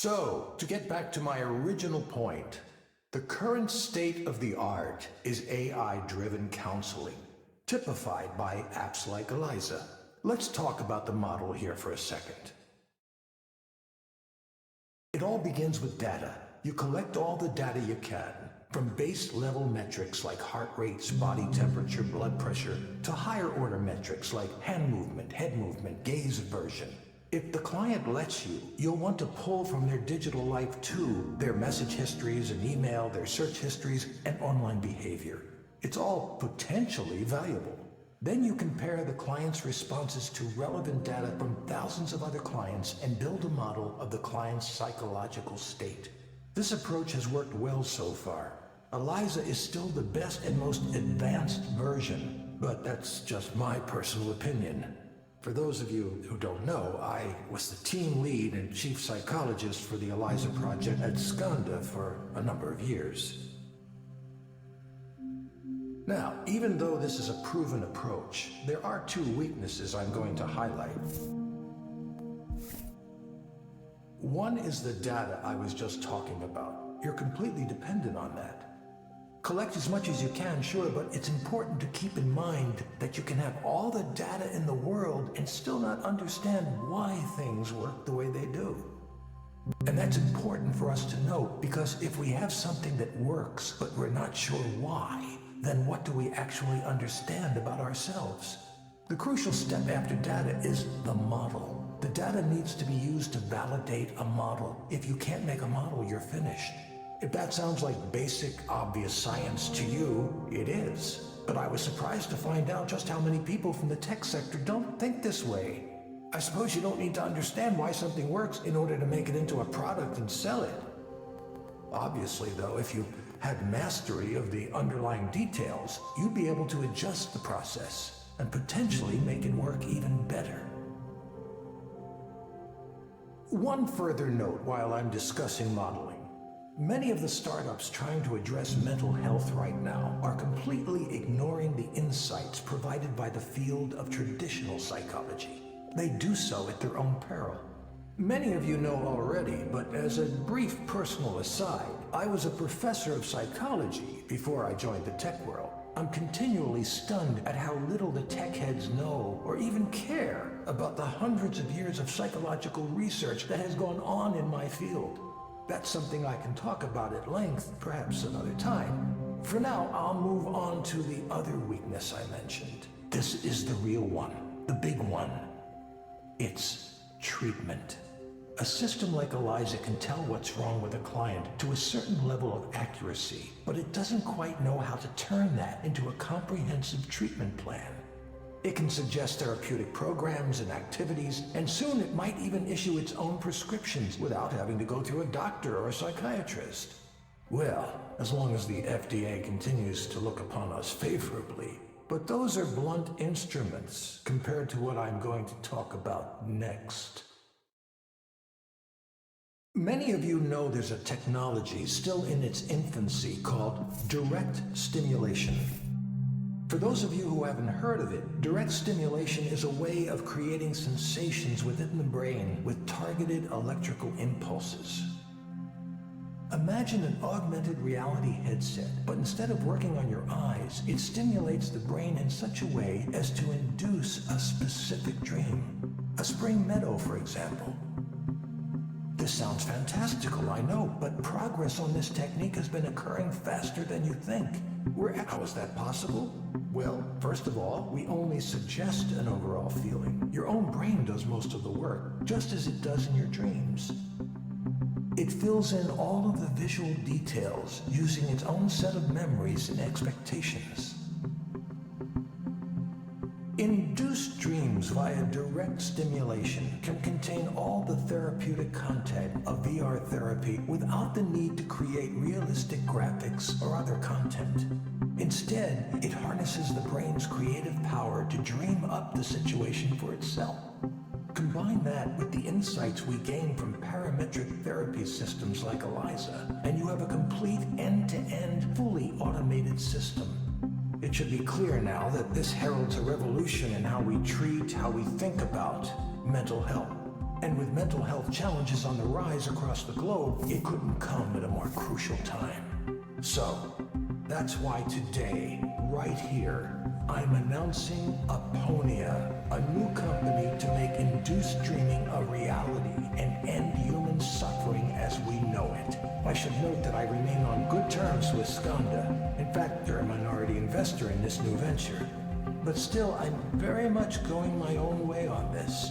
So, to get back to my original point, the current state of the art is AI-driven counseling, typified by apps like Eliza. Let's talk about the model here for a second. It all begins with data. You collect all the data you can, from base level metrics like heart rates, body temperature, blood pressure, to higher order metrics like hand movement, head movement, gaze aversion. If the client lets you, you'll want to pull from their digital life too, their message histories and email, their search histories, and online behavior. It's all potentially valuable. Then you compare the client's responses to relevant data from thousands of other clients and build a model of the client's psychological state. This approach has worked well so far. Eliza is still the best and most advanced version, but that's just my personal opinion. For those of you who don't know, I was the team lead and chief psychologist for the Eliza project at Skanda for a number of years. Now, even though this is a proven approach, there are two weaknesses I'm going to highlight. One is the data I was just talking about. You're completely dependent on that. Collect as much as you can, sure, but it's important to keep in mind that you can have all the data in the world and still not understand why things work the way they do. And that's important for us to know, because if we have something that works, but we're not sure why, then what do we actually understand about ourselves? The crucial step after data is the model. The data needs to be used to validate a model. If you can't make a model, you're finished. If that sounds like basic, obvious science to you, it is. But I was surprised to find out just how many people from the tech sector don't think this way. I suppose you don't need to understand why something works in order to make it into a product and sell it. Obviously, though, if you had mastery of the underlying details, you'd be able to adjust the process and potentially make it work even better. One further note while I'm discussing modeling. Many of the startups trying to address mental health right now are completely ignoring the insights provided by the field of traditional psychology. They do so at their own peril. Many of you know already, but as a brief personal aside, I was a professor of psychology before I joined the tech world. I'm continually stunned at how little the tech heads know or even care about the hundreds of years of psychological research that has gone on in my field. That's something I can talk about at length, perhaps another time. For now, I'll move on to the other weakness I mentioned. This is the real one, the big one. It's treatment. A system like Eliza can tell what's wrong with a client to a certain level of accuracy, but it doesn't quite know how to turn that into a comprehensive treatment plan. It can suggest therapeutic programs and activities, and soon it might even issue its own prescriptions without having to go through a doctor or a psychiatrist. Well, as long as the FDA continues to look upon us favorably. But those are blunt instruments compared to what I'm going to talk about next. Many of you know there's a technology still in its infancy called direct stimulation. For those of you who haven't heard of it, direct stimulation is a way of creating sensations within the brain with targeted electrical impulses. Imagine an augmented reality headset, but instead of working on your eyes, it stimulates the brain in such a way as to induce a specific dream. A spring meadow, for example. This sounds fantastical, I know, but progress on this technique has been occurring faster than you think. How is that possible? Well, first of all, we only suggest an overall feeling. Your own brain does most of the work, just as it does in your dreams. It fills in all of the visual details using its own set of memories and expectations. Induced dreams via direct stimulation can contain all the therapeutic content of VR therapy without the need to create realistic graphics or other content. Instead, it harnesses the brain's creative power to dream up the situation for itself. Combine that with the insights we gain from parametric therapy systems like Eliza, and you have a complete end-to-end, fully automated system. It should be clear now that this heralds a revolution in how we treat, how we think about mental health. And with mental health challenges on the rise across the globe, it couldn't come at a more crucial time. So, that's why today, right here, I'm announcing Aponia, a new company to make induced dreaming a reality and end human suffering as we know it. I should note that I remain on good terms with Skanda. In fact, they're a minority investor in this new venture. But still, I'm very much going my own way on this.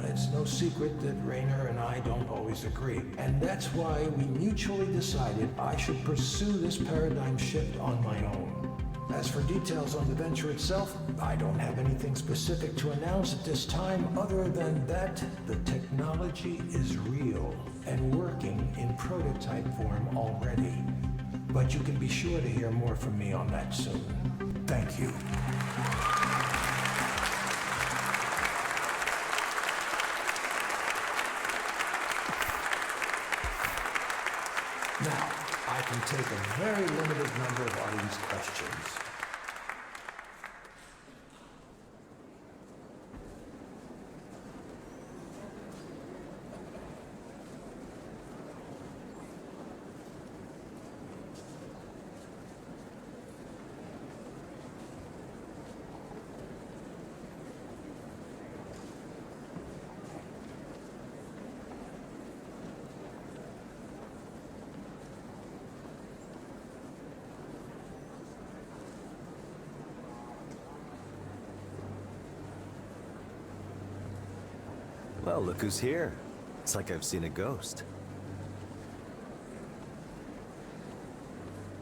It's no secret that Raynor and I don't always agree, and that's why we mutually decided I should pursue this paradigm shift on my own. As for details on the venture itself, I don't have anything specific to announce at this time other than that the technology is real and working in prototype form already. But you can be sure to hear more from me on that soon. Thank you. Now, I can take a very limited number of audience questions. Well, look who's here. It's like I've seen a ghost.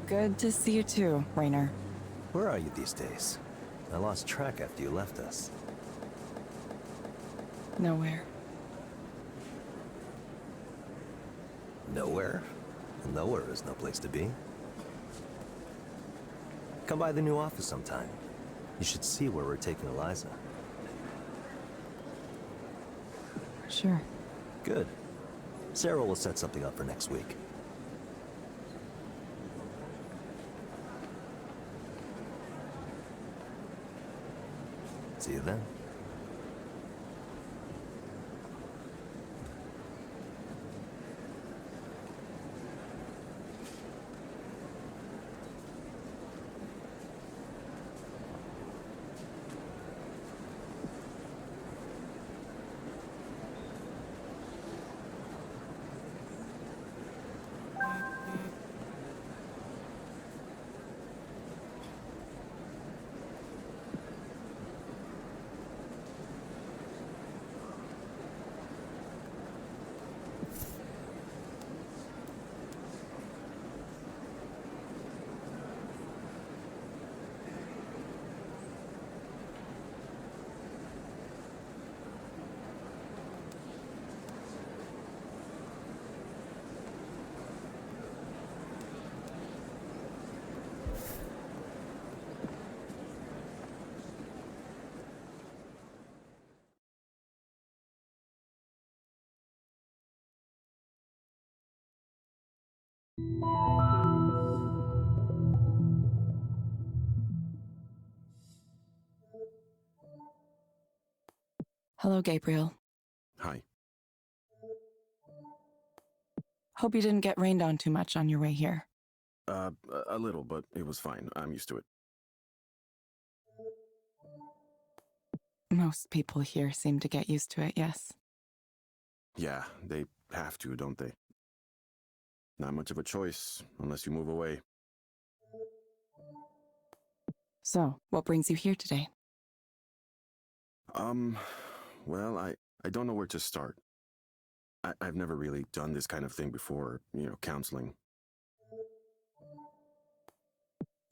Good to see you too, Raynor. Where are you these days? I lost track after you left us. Nowhere. Nowhere? Nowhere is no place to be. Come by the new office sometime. You should see where we're taking Eliza. Sure. Good. Sarah will set something up for next week. See you then. Hello, Gabriel. Hi. Hope you didn't get rained on too much on your way here. A little, but it was fine. I'm used to it. Most people here seem to get used to it, yes. Yeah, they have to, don't they? Not much of a choice, unless you move away. So, what brings you here today? Well, I don't know where to start. I've never really done this kind of thing before, counseling.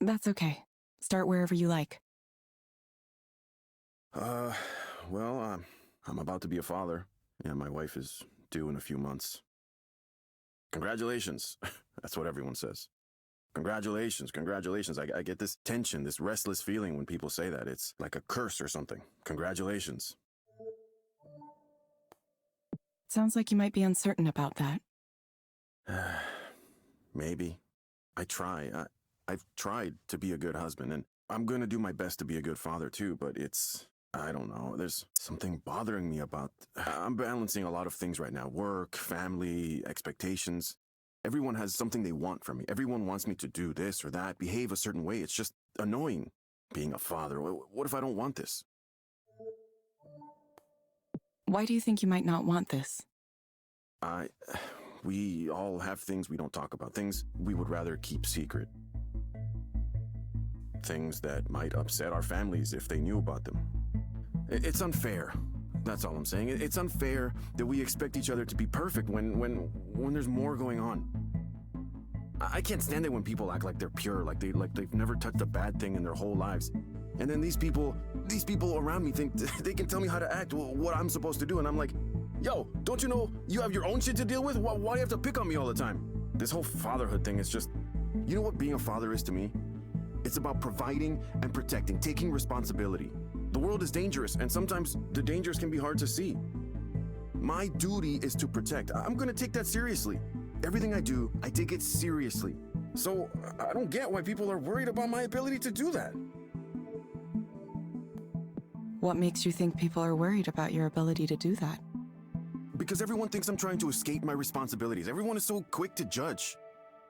That's okay. Start wherever you like. Well, I'm about to be a father, and my wife is due in a few months. Congratulations. That's what everyone says. Congratulations, congratulations. I get this tension, this restless feeling when people say that. It's like a curse or something. Congratulations. Sounds like you might be uncertain about that. Maybe. I've tried to be a good husband, and I'm going to do my best to be a good father too, but it's I don't know. There's something bothering me about. I'm balancing a lot of things right now: work, family, expectations. Everyone has something they want from me. Everyone wants me to do this or that, behave a certain way. It's just annoying being a father. What if I don't want this? Why do you think you might not want this? We all have things we don't talk about, things we would rather keep secret. Things that might upset our families if they knew about them. It's unfair. That's all I'm saying. It's unfair that we expect each other to be perfect when there's more going on. I can't stand it when people act like they're pure, like they've never touched a bad thing in their whole lives. And then these people around me think they can tell me how to act, what I'm supposed to do, and I'm like, yo, don't you know you have your own shit to deal with? Why do you have to pick on me all the time? This whole fatherhood thing is just, you know what being a father is to me? It's about providing and protecting, taking responsibility. The world is dangerous, and sometimes the dangers can be hard to see. My duty is to protect. I'm gonna take that seriously. Everything I do, I take it seriously. So I don't get why people are worried about my ability to do that. What makes you think people are worried about your ability to do that? Because everyone thinks I'm trying to escape my responsibilities. Everyone is so quick to judge.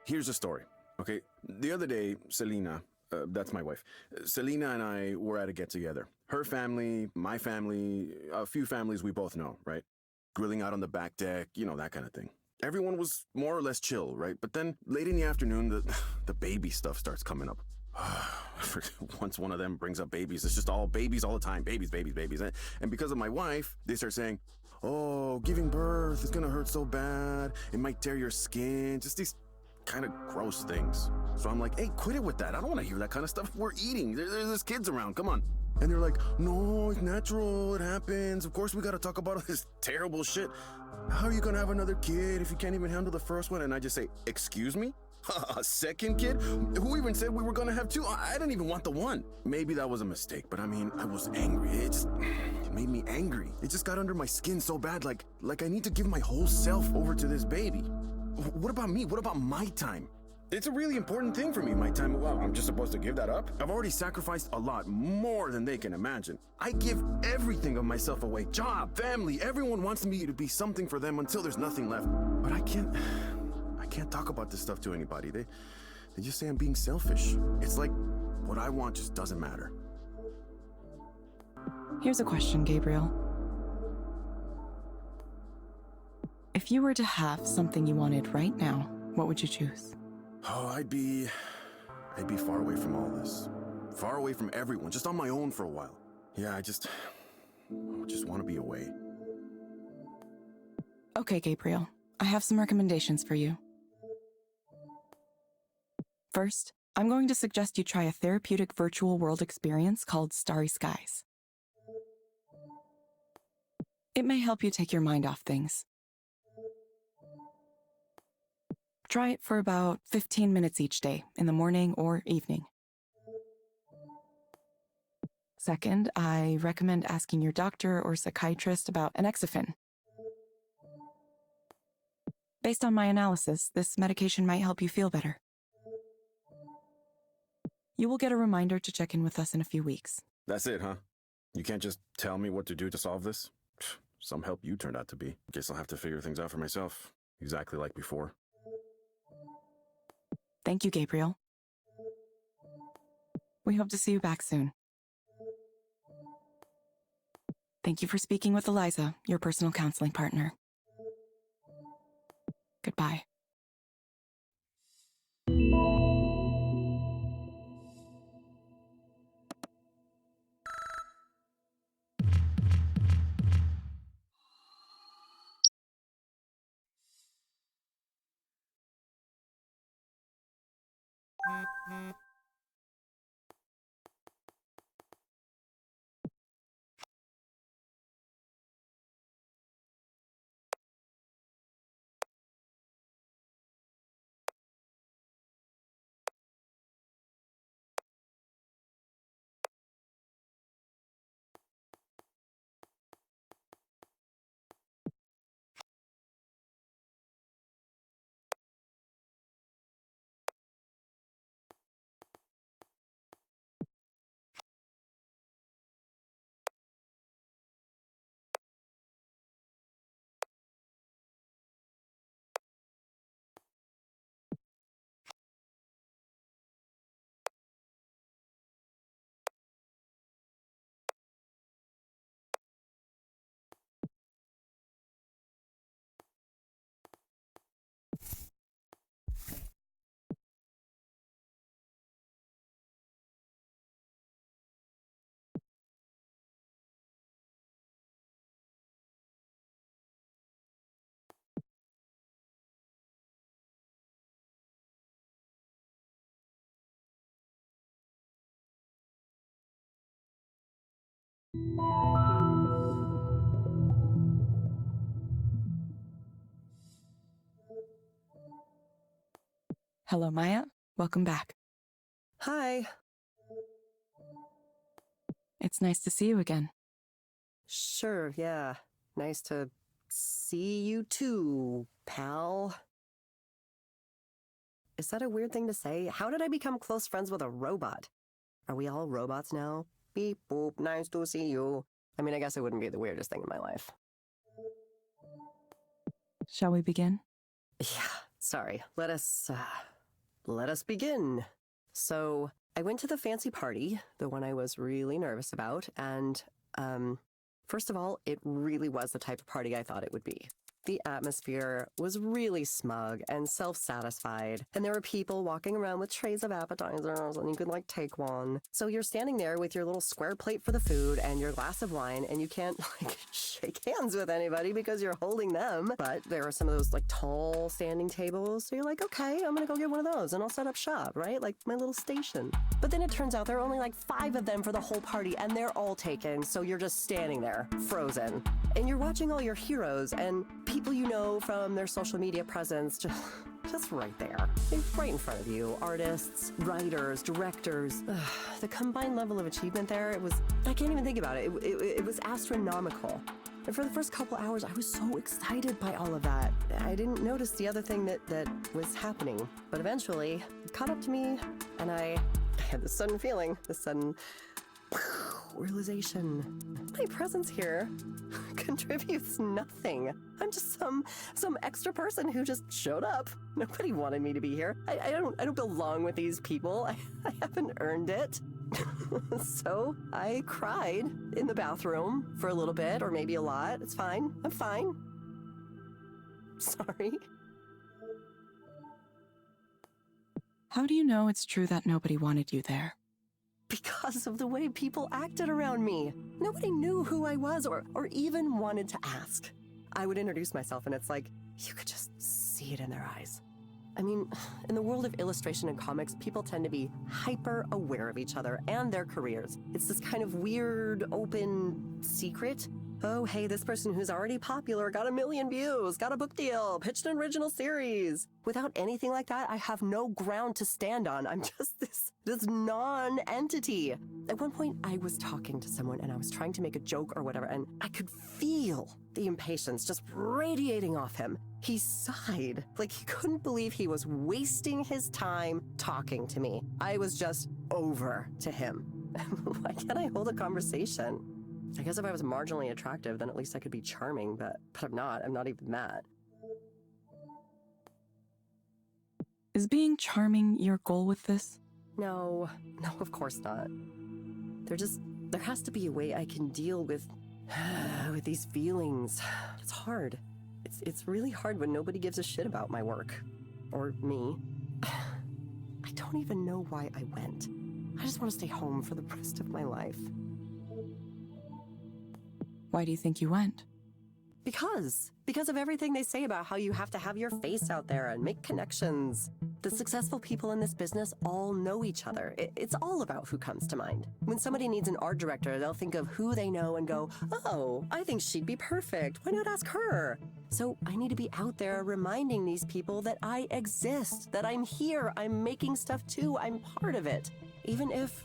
Here's a story, okay? The other day, Selena, that's my wife, Selena and I were at a get-together. Her family, my family, a few families we both know, right? Grilling out on the back deck, you know, that kind of thing. Everyone was more or less chill, right? But then late in the afternoon, the baby stuff starts coming up. Once one of them brings up babies, it's just all babies all the time. Babies, babies, babies. And because of my wife, they start saying, oh, giving birth is gonna hurt so bad. It might tear your skin. Just these kind of gross things. So I'm like, hey, quit it with that. I don't want to hear that kind of stuff. We're eating. There's kids around. Come on. And they're like, no, it's natural. It happens. Of course, we got to talk about all this terrible shit. How are you going to have another kid if you can't even handle the first one? And I just say, excuse me? A second kid? Who even said we were going to have two? I didn't even want the one. Maybe that was a mistake, but I mean, I was angry. It made me angry. It just got under my skin so bad, like I need to give my whole self over to this baby. What about me? What about my time? It's a really important thing for me, my time. Well, I'm just supposed to give that up? I've already sacrificed a lot, more than they can imagine. I give everything of myself away. Job, family, everyone wants me to be something for them until there's nothing left. But I can't talk about this stuff to anybody. They just say I'm being selfish. It's like what I want just doesn't matter. Here's a question, Gabriel. If you were to have something you wanted right now, what would you choose? Oh, I'd be far away from all this. Far away from everyone, just on my own for a while. Yeah, I just want to be away. Okay, Gabriel. I have some recommendations for you. First, I'm going to suggest you try a therapeutic virtual world experience called Starry Skies. It may help you take your mind off things. Try it for about 15 minutes each day, in the morning or evening. Second, I recommend asking your doctor or psychiatrist about Anexafen. Based on my analysis, this medication might help you feel better. You will get a reminder to check in with us in a few weeks. That's it, huh? You can't just tell me what to do to solve this? Some help you turned out to be. Guess I'll have to figure things out for myself, exactly like before. Thank you, Gabriel. We hope to see you back soon. Thank you for speaking with Eliza, your personal counseling partner. Goodbye. Hello, Maya. Welcome back. Hi. It's nice to see you again. Sure, yeah. Nice to see you too, pal. Is that a weird thing to say? How did I become close friends with a robot? Are we all robots now? Beep boop, nice to see you. I mean, I guess it wouldn't be the weirdest thing in my life. Shall we begin? Yeah, sorry. Let us begin. So, I went to the fancy party, the one I was really nervous about, and, first of all, it really was the type of party I thought it would be. The atmosphere was really smug and self-satisfied, and there were people walking around with trays of appetizers, and you could, like, take one. So you're standing there with your little square plate for the food and your glass of wine, and you can't, like, shake hands with anybody because you're holding them. But there are some of those, like, tall standing tables, so you're like, okay, I'm gonna go get one of those, and I'll set up shop, right? Like, my little station. But then it turns out there are only, like, 5 of them for the whole party, and they're all taken, so you're just standing there, frozen. And you're watching all your heroes, and people you know from their social media presence just right there. Right in front of you. Artists, writers, directors. The combined level of achievement there, I can't even think about it. It was astronomical. And for the first couple hours, I was so excited by all of that. I didn't notice the other thing that was happening. But eventually, it caught up to me, and I had this sudden feeling, this sudden realization. My presence here contributes nothing. I'm just some extra person who just showed up. Nobody wanted me to be here. I don't belong with these people. I haven't earned it. So I cried in the bathroom for a little bit, or maybe a lot. It's fine. I'm fine. Sorry. How do you know it's true that nobody wanted you there? Because of the way people acted around me. Nobody knew who I was or even wanted to ask. I would introduce myself and it's like, you could just see it in their eyes. I mean, in the world of illustration and comics, people tend to be hyper aware of each other and their careers. It's this kind of weird, open secret. Oh, hey, this person who's already popular got 1 million views, got a book deal, pitched an original series. Without anything like that, I have no ground to stand on. I'm just this non-entity. At one point, I was talking to someone and I was trying to make a joke or whatever, and I could feel the impatience just radiating off him. He sighed, like he couldn't believe he was wasting his time talking to me. I was just over to him. Why can't I hold a conversation? I guess if I was marginally attractive, then at least I could be charming, but I'm not. I'm not even that. Is being charming your goal with this? No, of course not. There has to be a way I can deal with these feelings. It's hard. It's really hard when nobody gives a shit about my work. Or me. I don't even know why I went. I just want to stay home for the rest of my life. Why do you think you went? Because of everything they say about how you have to have your face out there and make connections. The successful people in this business all know each other. It's all about who comes to mind. When somebody needs an art director, they'll think of who they know and go, oh, I think she'd be perfect. Why not ask her? So I need to be out there reminding these people that I exist, that I'm here, I'm making stuff too, I'm part of it. Even if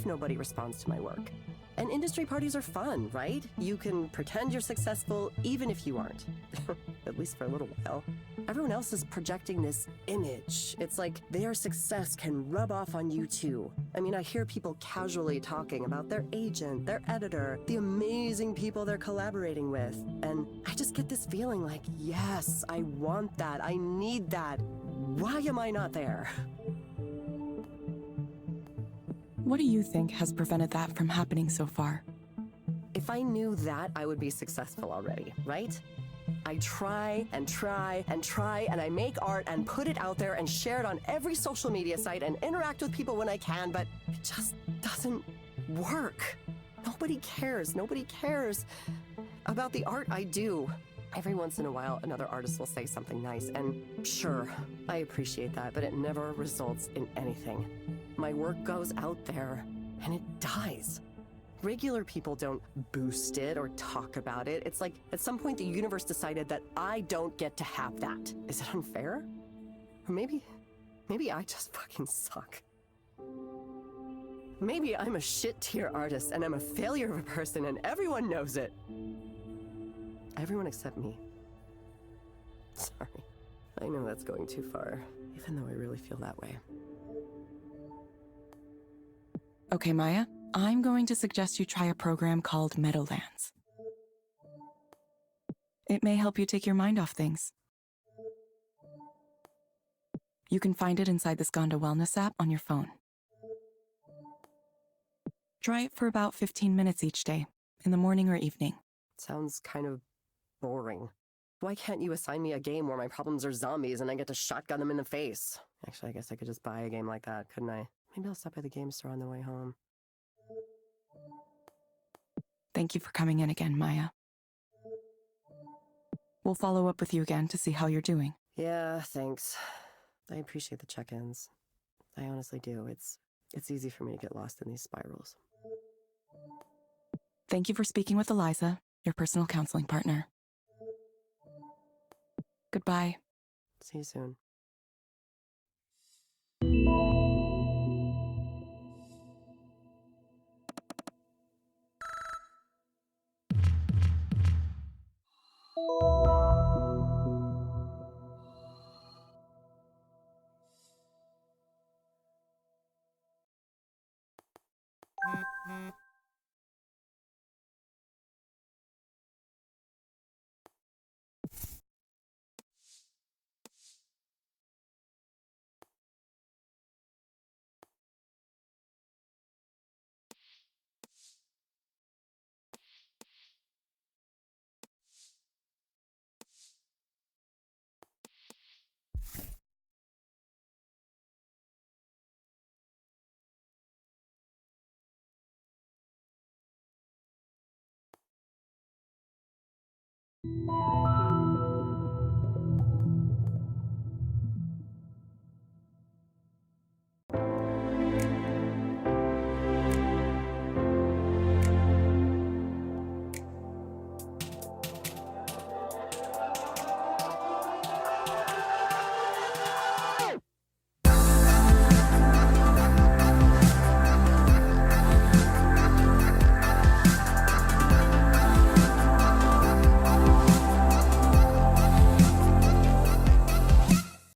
nobody responds to my work. And industry parties are fun, right? You can pretend you're successful even if you aren't. At least for a little while. Everyone else is projecting this image. It's like their success can rub off on you too. I mean, I hear people casually talking about their agent, their editor, the amazing people they're collaborating with. And I just get this feeling like, yes, I want that. I need that. Why am I not there? What do you think has prevented that from happening so far? If I knew that, I would be successful already, right? I try and try and try, and I make art and put it out there and share it on every social media site and interact with people when I can, but it just doesn't work. Nobody cares. Nobody cares about the art I do. Every once in a while, another artist will say something nice, and sure, I appreciate that, but it never results in anything. My work goes out there, and it dies. Regular people don't boost it or talk about it. It's like at some point the universe decided that I don't get to have that. Is it unfair? Or maybe I just fucking suck. Maybe I'm a shit tier artist and I'm a failure of a person and everyone knows it. Everyone except me. Sorry. I know that's going too far, even though I really feel that way. Okay, Maya, I'm going to suggest you try a program called Meadowlands. It may help you take your mind off things. You can find it inside the Skanda Wellness app on your phone. Try it for about 15 minutes each day, in the morning or evening. Sounds kind of boring. Why can't you assign me a game where my problems are zombies and I get to shotgun them in the face? Actually, I guess I could just buy a game like that, couldn't I? Maybe I'll stop by the game store on the way home. Thank you for coming in again, Maya. We'll follow up with you again to see how you're doing. Yeah, thanks. I appreciate the check-ins. I honestly do. It's easy for me to get lost in these spirals. Thank you for speaking with Eliza, your personal counseling partner. Goodbye. See you soon.